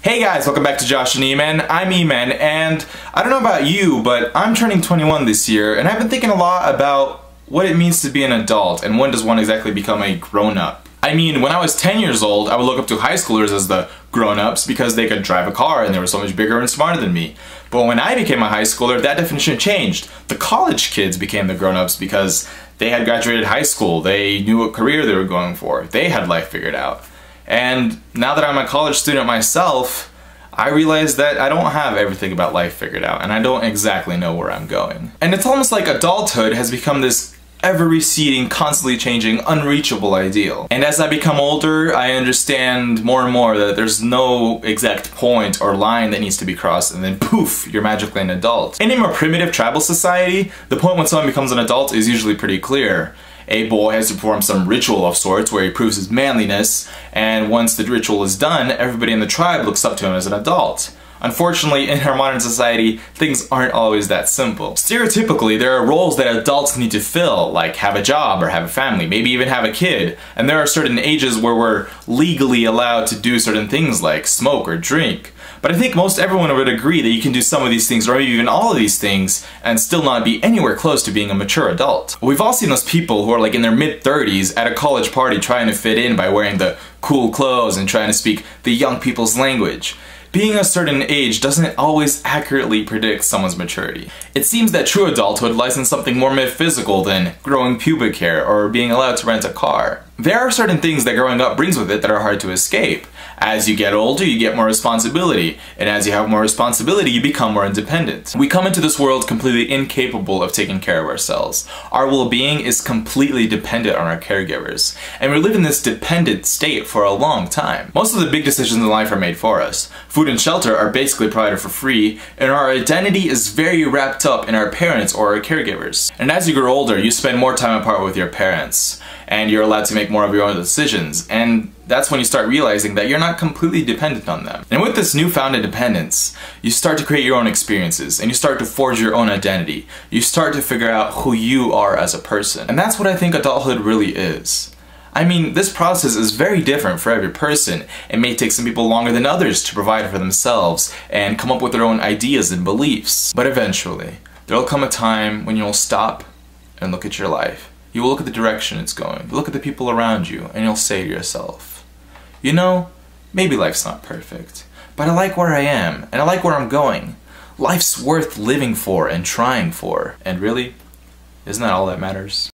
Hey guys, welcome back to Josh and Eman. I'm Eman, and I don't know about you, but I'm turning 21 this year, and I've been thinking a lot about what it means to be an adult, and when does one exactly become a grown-up. I mean, when I was 10 years old, I would look up to high schoolers as the grown-ups because they could drive a car and they were so much bigger and smarter than me. But when I became a high schooler, that definition changed. The college kids became the grown-ups because they had graduated high school, they knew what career they were going for, they had life figured out. And now that I'm a college student myself, I realize that I don't have everything about life figured out, and I don't exactly know where I'm going. And it's almost like adulthood has become this ever-receding, constantly changing, unreachable ideal. And as I become older, I understand more and more that there's no exact point or line that needs to be crossed, and then poof, you're magically an adult. In a more primitive tribal society, the point when someone becomes an adult is usually pretty clear. A boy has to perform some ritual of sorts where he proves his manliness, and once the ritual is done, everybody in the tribe looks up to him as an adult. Unfortunately, in our modern society, things aren't always that simple. Stereotypically, there are roles that adults need to fill, like have a job or have a family, maybe even have a kid, and there are certain ages where we're legally allowed to do certain things like smoke or drink. But I think most everyone would agree that you can do some of these things, or maybe even all of these things, and still not be anywhere close to being a mature adult. We've all seen those people who are like in their mid-30s at a college party trying to fit in by wearing the cool clothes and trying to speak the young people's language. Being a certain age doesn't always accurately predict someone's maturity. It seems that true adulthood lies in something more metaphysical than growing pubic hair or being allowed to rent a car. There are certain things that growing up brings with it that are hard to escape. As you get older, you get more responsibility, and as you have more responsibility, you become more independent. We come into this world completely incapable of taking care of ourselves. Our well-being is completely dependent on our caregivers, and we live in this dependent state for a long time. Most of the big decisions in life are made for us. Food and shelter are basically provided for free, and our identity is very wrapped up in our parents or our caregivers. And as you grow older, you spend more time apart with your parents, and you're allowed to make more of your own decisions, and that's when you start realizing that you're not completely dependent on them. And with this newfound independence, you start to create your own experiences, and you start to forge your own identity. You start to figure out who you are as a person. And that's what I think adulthood really is. I mean, this process is very different for every person. It may take some people longer than others to provide for themselves and come up with their own ideas and beliefs. But eventually, there'll come a time when you'll stop and look at your life. You will look at the direction it's going, look at the people around you, and you'll say to yourself, you know, maybe life's not perfect, but I like where I am, and I like where I'm going. Life's worth living for and trying for, and really, isn't that all that matters?